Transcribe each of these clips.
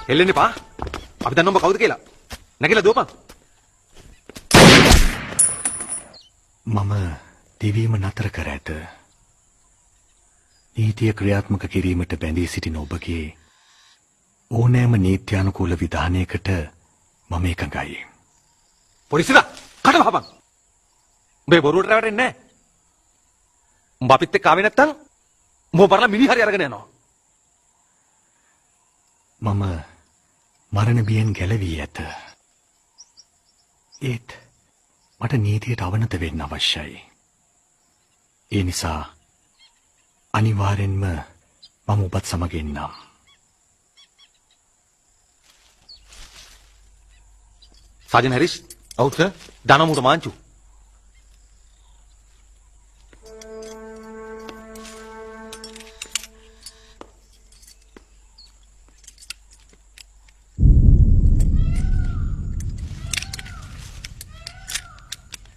එල්ලෙන්න එපා. අපි දන්නවා ඔබ කවුද කියලා. නැගිලා දුවපන්. මම දිවීම නතර කර ඇත. නීතිය ක්‍රියාත්මක කිරීමට බැඳී සිටින ඔබගේ ඕනෑම නීත්‍යානුකූල විධානයකට මම එකඟයි. පොලිසියලා කට වහපන්. උඹේ බොරුවට රැවටෙන්නේ නැහැ. උඹ අපිත් එක්ක ආවේ නැත්තම් උඹ බරලා මිනිහරි අරගෙන යනවා. මම මරණ බියෙන් ගැලවී ඇත. ඒත් මට නීතියට අවනත වෙන්න අවශ්‍යයි. ඒ නිසා අනිවාර්යෙන්ම මම ඔබත් සමග එන්නම්. සාජන් හැරිස්. ඔව් සර්. දනමුට මාංචු.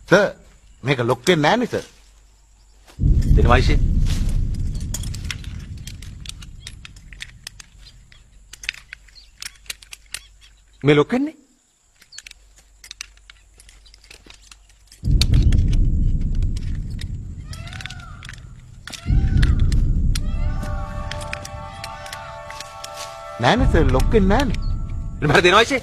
සර් මේක ලොක් වෙන්නේ නැහැ නේ සර්. දෙන වයිෂේ. මේ ලොක් වෙන්නේ? නෑනේ සර් ලොක් වෙන්නේ නෑනේ. මට දෙන වයිෂේ.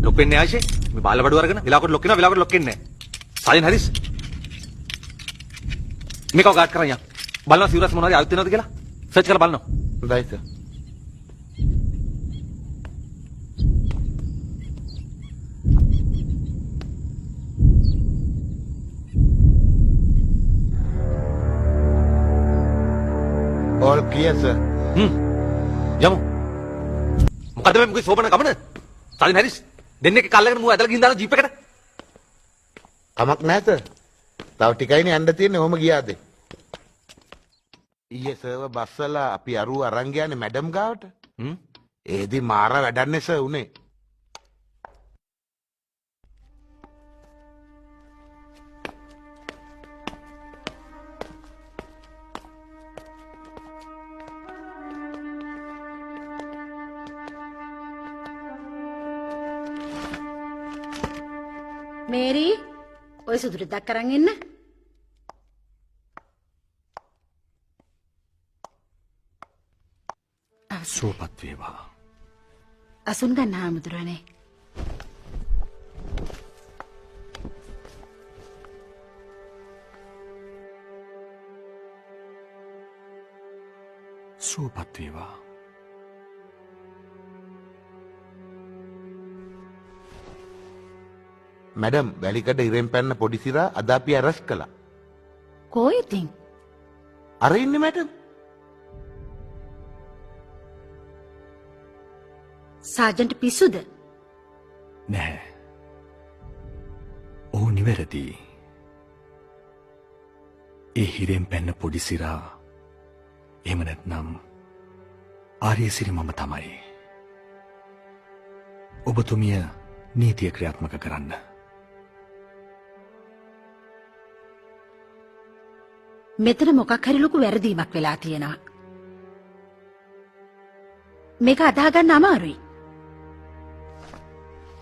ලොක් වෙන්නේ ආයිෂේ. මේ බාල බඩුව අරගෙන වෙලාවකට ලොක් වෙනවා වෙලාවකට ලොක් වෙන්නේ නැහැ. සාජන් හැරිස්. මේකව ගාඩ් කරන් යන්න. බලනවා සිවුරස් මොනවද ආයෙත් වෙනවද කියලා. සර්ච් කරලා බලනවා. හොඳයි සර්. all clear sir. යමු. මොකද මේ මොකද සෝබන ගමන? සාජන් හැරිස් දෙන්නෙක් කල්ලාගෙන මූ ඇදලා ගිහින් දාන ජීප් එකට. කමක් නැහැ සර්. තව ටිකයිනේ යන්න තියෙන්නේ. ඔහම ගියාද? ඊයේ සර්ව බස්සලා අපි අරුව අරන් ගියානේ මැඩම් ගාවට. ඒදි මාර වැඩන්නේ සර් උනේ. මේරි ඔය සුදුරු දක් කරන් එන්න. සුවපත් වේවා. අසුන් ගන්න හාමුදුරනේ. සුවපත් වේවා. මැඩම් වැලිකඩ ඉරෙන් පැන්න පොඩි සිරා අද අපි අරස් කළා. කෝ ඉතින්? අර ඉන්නේ මැඩම්. සාජන්ට පිස්සුද? නැහැ. ඔහු නිවැරදි. ඒ හිරෙන් පැන්න පොඩි සිරා එහෙම නැත්නම් ආර්යසිරි මම තමයි. ඔබතුමිය නීතිය ක්‍රියාත්මක කරන්න. මෙතන මොකක් හරි ලොකු වැරදීමක් වෙලා තියෙනවා. මේක අදා ගන්න අමාරුයි.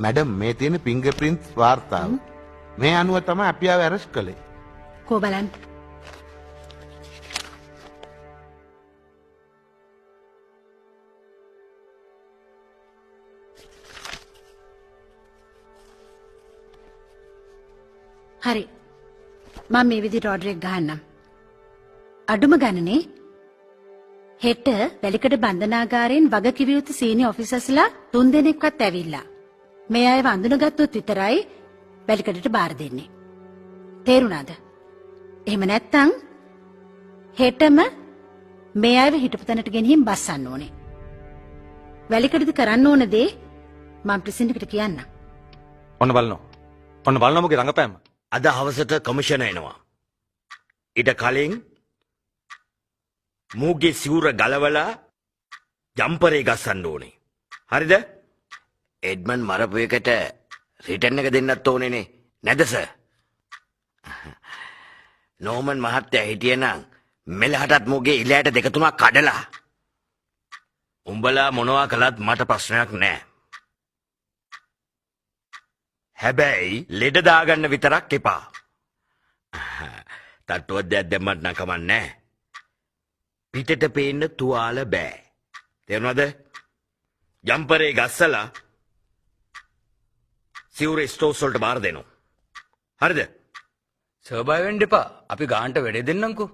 මැඩම් මේ තියෙන ෆින්ගර්ප්‍රින්ට්ස් වාර්තාව. මේ අනුව තමයි අපි ආව අරස් කළේ. කෝ බලන්න. හරි. මම මේ විදිහට ඕඩර් එක ගහන්නම්. අඩුම ගණනේ හෙට වැලිකඩ බන්ධනාගාරයෙන් වගකිව යුතු සීනියර් ඔෆිසර්ස්ලා 3 දෙනෙක්වත් ඇවිල්ලා. මේ අයව අඳුනගත්තොත් විතරයි වැලිකඩට බාර දෙන්නේ. තේරුණාද? එහෙම නැත්නම් හෙටම මේ අයව හිටපු තැනට ගෙනිහින් බස්සන්න ඕනේ. වැලිකඩද කරන්න ඕන දේ මම ප්‍රසිද්ධ එකට කියන්නම්. ඔන්න බලනවා. ඔන්න බලනවා මොකේ රංගපෑම. අද හවසට කමිෂන එනවා. ඊට කලින් මූගේ සිවුර ගලවලා ජම්පරේ ගස්සන්න ඕනේ. හරිද? එඩ්මන් මරපු එකට රිටර්න් එක දෙන්නත් ඕනේනේ නැද සර්? නෝමන් මහත්තයා හිටියනම් මෙලහටත් මුගේ ඉලයට දෙක තුනක් කඩලා උඹලා මොනවා කළත් මට ප්‍රශ්නයක් නෑ. හැබැයි ලෙඩ දාගන්න විතරක් එපා. තට්ටුවක් දෙයක් දැම්මත් නම් කමන්නේ. පිටට පේන්න තුවාල බෑ. තේරුණාද? ජම්පරේ ගස්සලා සිවුරේ ස්ටෝස් වලට බාර දෙනවා. හරිද? සර්බය වෙන්න එපා. අපි ගාන්ට වැඩේ දෙන්නම්කෝ.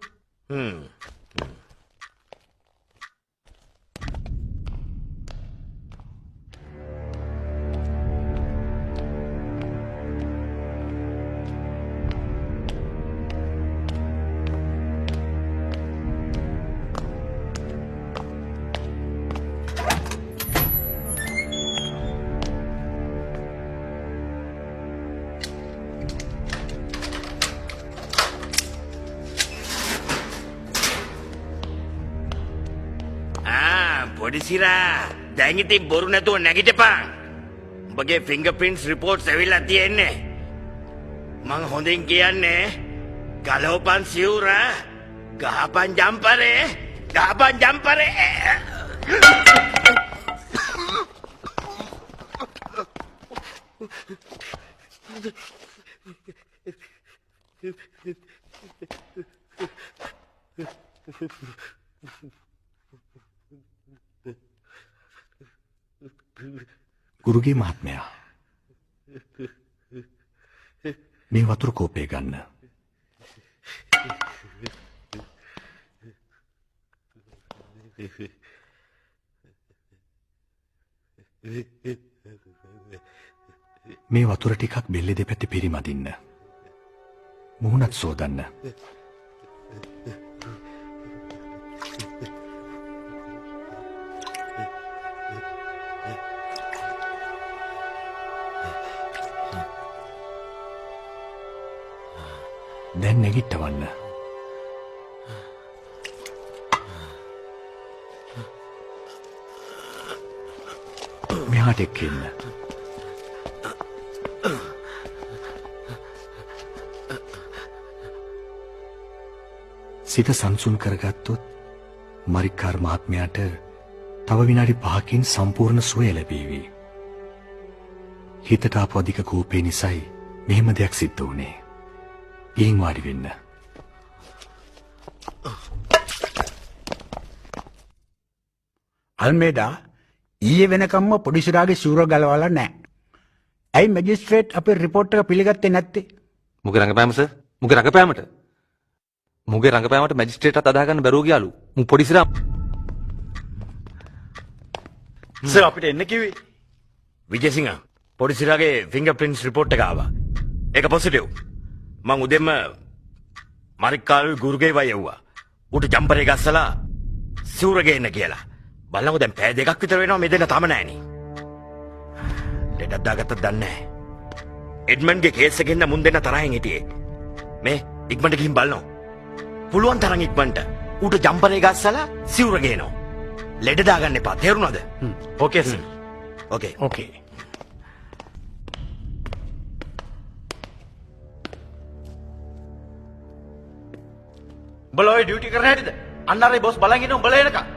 පොඩිසිරා දැන් ඉතින් බොරු නැතුව නැගිටපන්. උඹගේ ෆින්ගර්ප්‍රින්ට්ස් රිපෝට්ස් ඇවිල්ලා තියෙන්නේ. මං හොඳින් කියන්නේ ගලවපන් සිවුර, ගහපන් ජම්පරේ, ගහපන් ජම්පරේ. ගුරුගේ මහත්මයා මේ වතුර කෝපය ගන්න. මේ වතුර ටිකක් බෙල්ලේ දෙපැත්තේ පිරිමදින්න. මුහුණත් සෝදන්න. දැන් නැගිට්ටවන්න. මෙහාට එක්කෙන්න. සිත සංසුන් කරගත්තොත් මරික්කාර් මහත්මයාට තව විනාඩි 5කින් සම්පූර්ණ සුවය ලැබේවි. හිතට ආපු අධික කෝපය නිසායි මෙහෙම දෙයක් සිද්ධ වුණේ. ගිහින් වාඩි වෙන්න. අල්මේඩා ඊයේ වෙනකම්ම පොඩිසිරාගේ සිවුර ගලවලා නැහැ. ඇයි මැජිස්ට්‍රේට් අපේ රිපෝට් එක පිළිගත්තේ නැත්තේ? මුගේ රංගපෑම සර්. මුගේ රංගපෑමට. මුගේ රංගපෑමට මැජිස්ට්‍රේට්ට අදා ගන්න බැරුව ගියාලු. මු පොඩිසිරා සර් අපිට එන්න කිව්වේ. විජේසිංහ පොඩිසිරාගේ ෆින්ගර්ප්‍රින්ට්ස් රිපෝට් එක ආවා. ඒක පොසිටිව්. මං උදෙම මරික්කාරුයි ගුරුගේ යවුවා. ඌට ජම්පරේ ගස්සලා සිවුර ගේන්න කියලා. බලන්නකෝ දැන් පැය දෙකක් විතර වෙනවා මේ දෙන්න තම නෑනේ. ලෙඩක් දාගත්තද දන්නේ නැහැ. එඩ්මන්ඩ්ගේ කේස් එකෙන් මුන් දෙන්න තරහින් හිටියේ. මේ ඉක්මනට ගිහින් බලනවා. පුළුවන් තරම් ඉක්මනට ඌට ජම්පරේ ගස්සලා සිවුර ගේනවා. ලෙඩ දාගන්න එපා. තේරුණාද? Okay sir. ඕකේ. ඕකේ. උඹලා ඔය ඩියුටි කරන හැටිද? අන්න අර බොස් බලන් ඉන්න උඹලා එනකම්.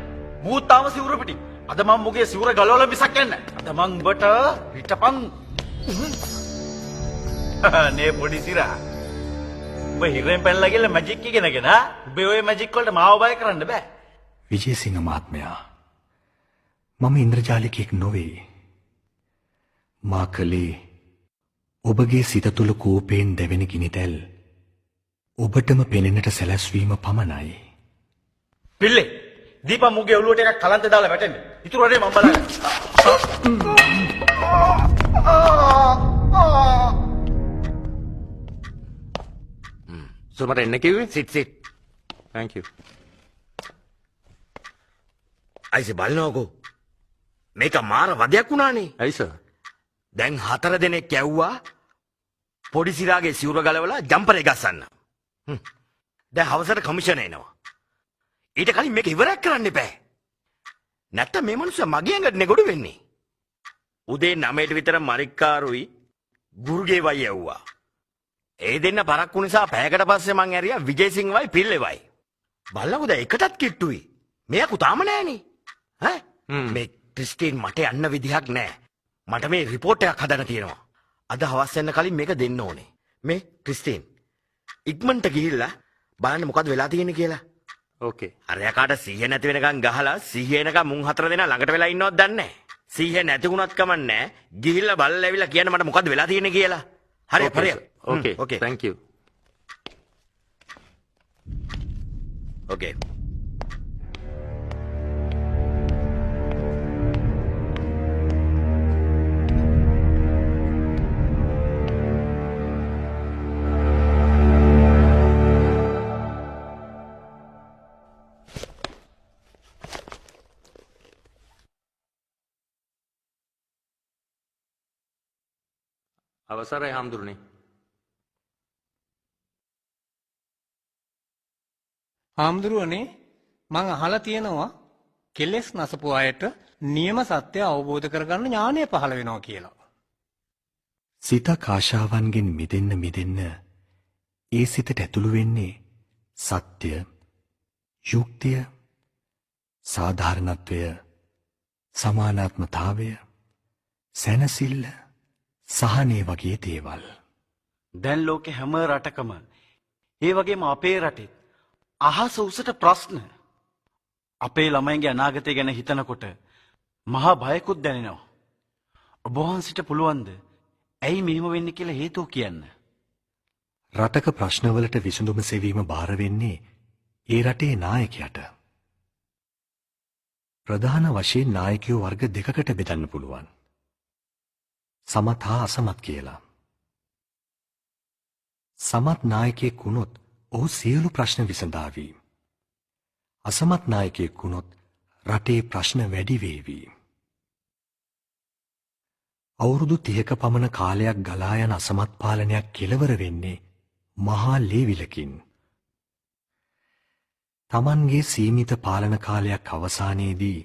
මූත් තාම සිවුර පිටි. අද මම මුගේ සිවුර ගලවලා මිසක් යන්නේ නැහැ. අද මං උඹට හිටපන්. නේ පොඩිසිරා. උඹ හිරෙන් පැනලා ගිහලා මැජික් ඉගෙනගෙන ආ? උඹේ ඔය මැජික් වලට මාව බය කරන්න බෑ. විජේසිංහ මහත්මයා මම ඉන්ද්‍රජාලිකයෙක් නොවේ. මා කලේ ඔබගේ සිත තුළ කෝපයෙන් දැවෙන ගිනිතැල් ඔබටම පෙනෙන්නට සැලැස්වීම පමණයි. පිල්ලේ දීපා මුගේ ඔළුවට එකක් කලන්ත දාලා වැටෙන්න. ඉතුරු වැඩේ මම බලන්න. සර් මට එන්න කිව්වේ? සිට්. thank you. අයිසේ බලනකො. මේක මාර වදයක් වුණානේ. ඇයි සර්? දැන් 4 දෙනෙක් යවුවා පොඩිසිරාගේ සිවුර ගලවලා ජම්පරේ ගස්සන්න. දැන් හවසට කමිෂන් එනවා. ඊට කලින් මේක ඉවරයක් කරන්න එපා. නැත්තම් මේ මනුස්සයා මගේ ඇඟට නෙගොඩ වෙන්නේ. උදේ 9ට විතර මරික්කාරුයි ගුරුගේ වයි යවුවා. ඒ දෙන්න පරක්කු නිසා පැයකට පස්සේ මං ඇරියා විජේසිංහ වයි පිල්ලෙවයි. බල්ලකෝ දැන් එකටත් කිට්ටුයි. මෙයාකු තාම නෑනේ. ඈ මේ ක්‍රිස්ටින් මට යන්න විදිහක් නෑ. මට මේ රිපෝට් එකක් හදන්න තියෙනවා. අද හවස් යන්න කලින් මේක දෙන්න ඕනේ. මේ ක්‍රිස්ටින් ඉක්මනට ගිහිල්ලා බලන්න මොකද්ද වෙලා තියෙන්නේ කියලා. ඕකේ. අරයාකාට සිහිය නැති වෙනකන් ගහලා සිහිය එනකන් මුන් හතර දෙනා ළඟට වෙලා ඉන්නවද දන්නේ නැහැ. සිහිය නැති වුණත් කමන්නේ ගිහිල්ලා බලලා ඇවිල්ලා කියන්න මට මොකද්ද වෙලා තියෙන්නේ කියලා. හරි හරි. ඕකේ. ඕකේ. thank you. ඕකේ. අවසරයි හාමුදුරනේ. හාමුදුරුවනේ මං අහලා තියෙනවා කෙලෙස් නසපු අයට නියම සත්‍ය අවබෝධ කරගන්න ඥානය පහළ වෙනවා කියලා. සිතක් ආශාවන්ගෙන් මිදෙන්න ඒ සිතට ඇතුළු වෙන්නේ සත්‍ය, යුක්තිය, සාධාරණත්වය, සමානාත්මතාවය, සැනසිල්ල, සහනේ වගේ දේවල්. දැන් ලෝකේ හැම රටකම ඒ වගේම අපේ රටේ අහස උසට ප්‍රශ්න. අපේ ළමයින්ගේ අනාගතය ගැන හිතනකොට මහා බයකුත් දැනෙනවා. ඔබ වහන්සිට පුළුවන්ද ඇයි මෙහෙම වෙන්නේ කියලා හේතුව කියන්න? රටක ප්‍රශ්නවලට විසඳුම සෙවීම බාර වෙන්නේ ඒ රටේ නායකයට. ප්‍රධාන වශයෙන් නායකයෝ වර්ග දෙකකට බෙදන්න පුළුවන්. සමත් හා අසමත් කියලා. සමත් නායකයෙක් වුණොත් ඔහු සියලු ප්‍රශ්න විසඳාවි. අසමත් නායකයෙක් වුණොත් රටේ ප්‍රශ්න වැඩි වේවි. අවුරුදු 30ක පමණ කාලයක් ගලා යන අසමත් පාලනයක් කෙලවර වෙන්නේ මහා ලේවිලකින්. තමන්ගේ සීමිත පාලන කාලයක් අවසානයේදී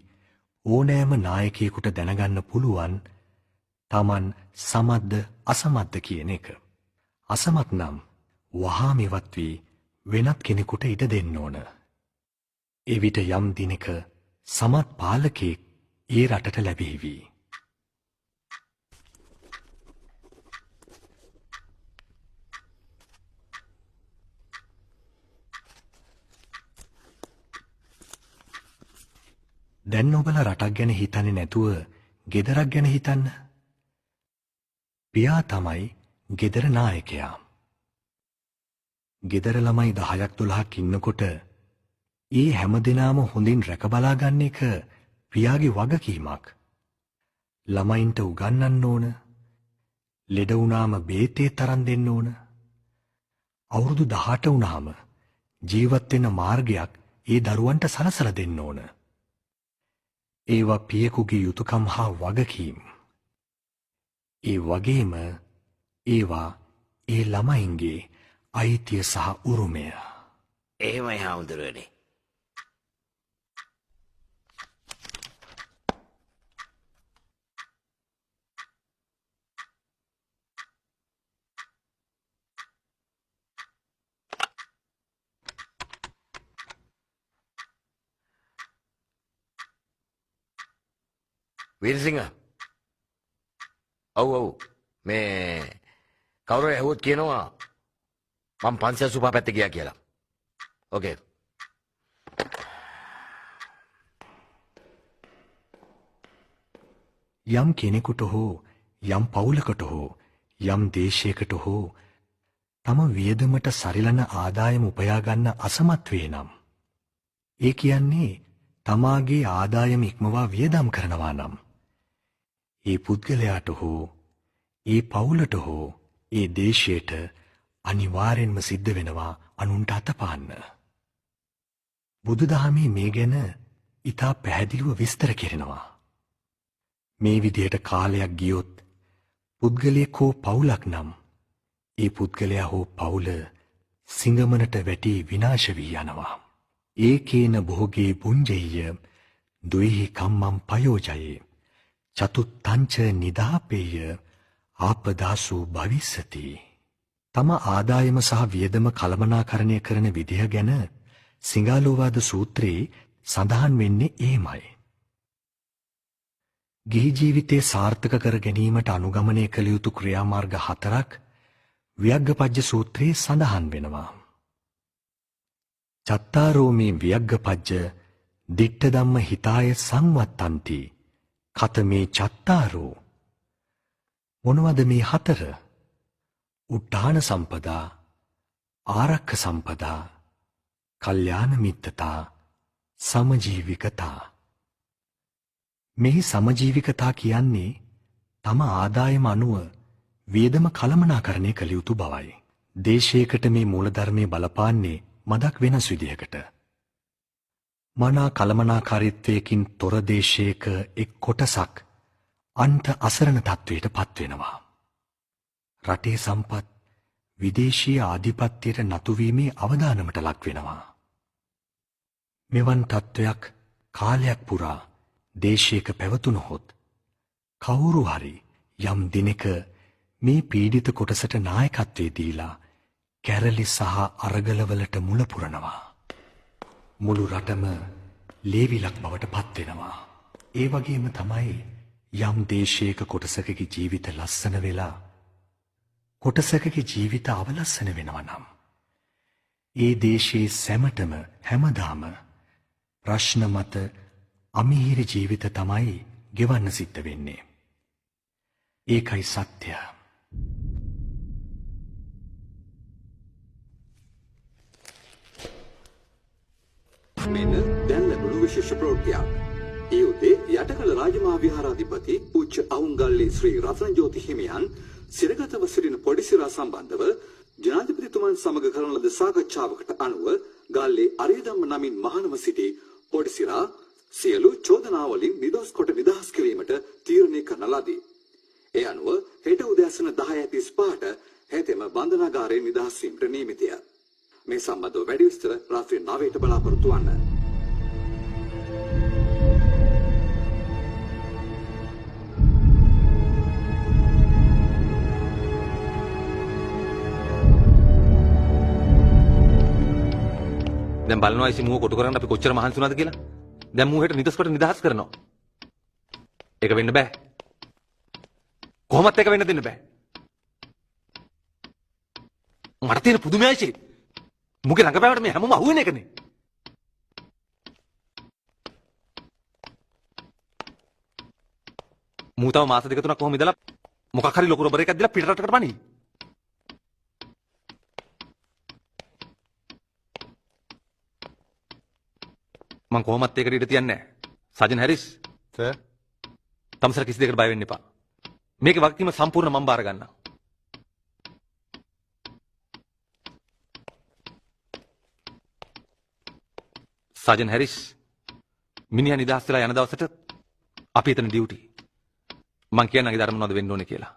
ඕනෑම නායකයෙකුට දැනගන්න පුළුවන් තමන් සමත්ද අසමත්ද කියන එක. අසමත් නම් වහාම ඉවත් වී වෙනත් කෙනෙකුට ඉඩ දෙන්න ඕන. එවිට යම් දිනක සමත් පාලකයෙක් ඒ රටට ලැබෙවි. දැන් ඔබලා රටක් ගැන හිතන්නේ නැතුව ගෙදරක් ගැන හිතන්න. පියා තමයි ගෙදර නායකයා. ගෙදර ළමයි 10ක් 12ක් ඉන්නකොට ඒ හැමදෙනාම හොඳින් රැක බලා ගන්න එක පියාගේ වගකීමක්. ළමයින්ට උගන්වන්න ඕන. ලෙඩ වුණාම බේතේ තරම් දෙන්න ඕන. අවුරුදු 18 වුණාම ජීවත් වෙන මාර්ගයක් ඒ දරුවන්ට සලසලා දෙන්න ඕන. ඒවා පියෙකුගේ යුතුයකම් හා වගකීම්. ඒ වගේම ඒවා ඒ ළමයින්ගේ අයිතිය සහ උරුමය. එහෙමයි හාමුදුරනේ. වීරසිංහ ඔව් මේ කවුරු ඇහුවොත් කියනවා මම පන්සල් සුපා පැත්තේ ගියා කියලා. ඕකේ. යම් කෙනෙකුට හෝ යම් පවුලකට හෝ යම් දේශයකට හෝ තම වියදමට සරිලන ආදායම උපයා ගන්න අසමත් වේ නම් ඒ කියන්නේ තමාගේ ආදායම ඉක්මවා වියදම් කරනවා නම් ඒ පුද්ගලයාට හෝ ඒ පවුලට හෝ ඒ දේශයට අනිවාර්යෙන්ම සිද්ධ වෙනවා අනුන්ට අතපාන්න. බුදුදහමේ මේ ගැන ඉතා පැහැදිලිව විස්තර කෙරෙනවා. මේ විදිහට කාලයක් ගියොත් පුද්ගලයෙක් හෝ පවුලක් නම් ඒ පුද්ගලයා හෝ පවුල සිඟමනට වැටි විනාශ වී යනවා. ඒකේන භෝගේ පුංජෙය්‍ය දුයිහි කම්මම් පයෝජයේ චතුත්තංච නිදාපේය ආපදාසු භවිස්සති. තම ආදායම සහ වියදම කළමනාකරණය කරන විදිහ ගැන සිංහාලෝවාද සූත්‍රයේ සඳහන් වෙන්නේ එහෙමයි. ගිහි ජීවිතය සාර්ථක කර ගැනීමට අනුගමනය කළ යුතු ක්‍රියාමාර්ග 4ක් වියග්ගපජ්ජ සූත්‍රයේ සඳහන් වෙනවා. චත්තාරෝ මේ වියග්ගපජ්ජ දිට්ඨ ධම්ම හිතාය සංවත්තන්ති කතමේ චත්තාරෝ. මොනවද මේ 4? උට්ඨාන සම්පදා, ආරක්ඛ සම්පදා, කල්යාණ මිත්තතා, සමජීවිකතා. මෙහි සමජීවිකතා කියන්නේ තම ආදායම අනුව වියදම කළමනාකරණය කළ යුතු බවයි. දේශයකට මේ මූලධර්මයේ බලපාන්නේ මදක් වෙනස් විදිහකට. මනා කළමනාකාරීත්වයකින් තොර දේශයක එක් කොටසක් අන්ත අසරණ තත්වයට පත්වෙනවා. රටේ සම්පත් විදේශීය ආධිපත්‍යයට නතුවීමේ අවදානමට ලක් වෙනවා. මෙවන් තත්ත්වයක් කාලයක් පුරා දේශයක පැවතුනහොත් කවුරු හරි යම් දිනක මේ පීඩිත කොටසට නායකත්වයේ දීලා කැරලි සහ අරගලවලට මුල පුරනවා. මුළු රටම ලේවිලක් බවට පත් වෙනවා. ඒ වගේම තමයි යම් දේශයක කොටසකගේ ජීවිත ලස්සන වෙලා කොටසකගේ ජීවිත අවලස්සන වෙනවා නම් ඒ දේශයේ සැමටම හැමදාම ප්‍රශ්න මත අමිහිරි ජීවිත තමයි ගෙවන්න සිද්ධ වෙන්නේ. ඒකයි සත්‍ය. මෙන්න දැන් ලැබුණු විශේෂ ප්‍රවෘත්තියක්. ඒ උදේ යටකල රාජමහා විහාරාධිපති පූජ්‍ය අහුන්ගල්ලේ ශ්‍රී රත්නජෝති හිමියන් සිරගතව සිටින පොඩිසිරා සම්බන්ධව ජනාධිපතිතුමන් සමග කරන ලද සාකච්ඡාවකට අනුව ගල්ලේ අරියදම්ම නමින් මහණව සිටි පොඩිසිරා සියලු චෝදනාවලින් නිදොස් කොට නිදහස් කිරීමට තීරණය කරන ලදී. ඒ අනුව හෙට උදෑසන 10:35ට හෙතෙම බන්ධනාගාරයෙන් නිදහස් වීමට නියමිතය. මේ සම්බන්ධව වැඩි විස්තර රාත්‍රී 9ට බලාපොරොත්තු වන්න. දැන් බලනවා ඉසි මුව කොටු කරන්න අපි කොච්චර මහන්සි වුණාද කියලා. දැන් මුව හෙට නිදස් කොට නිදහස් කරනවා. ඒක වෙන්න බෑ. කොහොමත් ඒක වෙන්න දෙන්න බෑ. මට තියෙන පුදුමයයි මුගේ රඟපෑමට මේ හැමෝම අහුවෙන එකනේ. මූ තව මාස දෙක තුනක් කොහොම ඉඳලා මොකක් හරි ලොකු රොබර් එකක් දීලා පිට රටකට පණි. මං කොහොමත් ඒකට ඉඩ තියන්නේ නැහැ. සජන් හැරිස් සර් තමසර කිසි දෙයකට බය වෙන්න එපා. මේකේ වගකීම සම්පූර්ණ මම බාර ගන්නවා. සජන් හැරිස් මිනිහා නිදහස් වෙලා යන දවසට අපි එතන ඩියුටි. මං කියන්නම් ඒ ධර්ම මොනවද වෙන්න ඕනේ කියලා.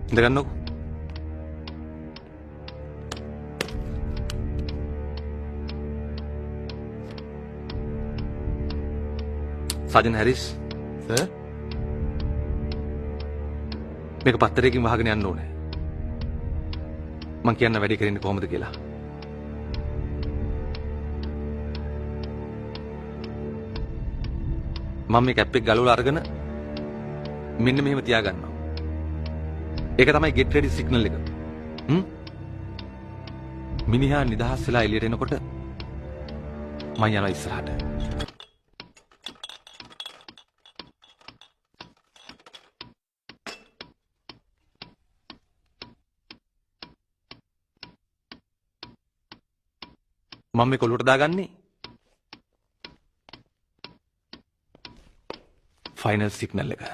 ඉඳගන්නකො. සජන් හැරිස් සර් මේක පත්තරයකින් වහගෙන යන්න ඕනේ. මං කියන්න වැඩේ කරන්නේ කොහොමද කියලා. මම මේ කැප් එක ගලවලා අරගෙන මෙන්න මෙහෙම තියාගන්නවා. ඒක තමයි get ready signal එක. මිනිහා නිදහස් වෙලා එළියට එනකොට මම යනවා ඉස්සරහට. මම මේ කොළුවට දාගන්නේ ෆයිනල් සිග්නල් එක.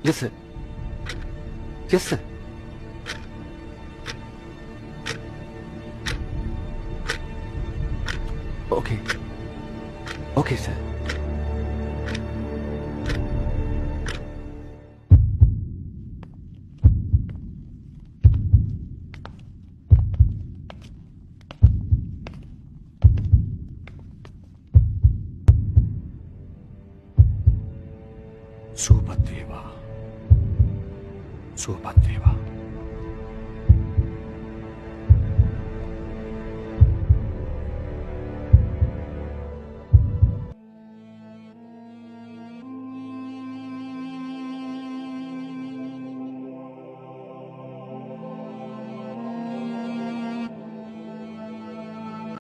Yes, sir. Yes, sir. Okay. Okay, sir. සුවපත් වේවා. සුවපත් වේවා.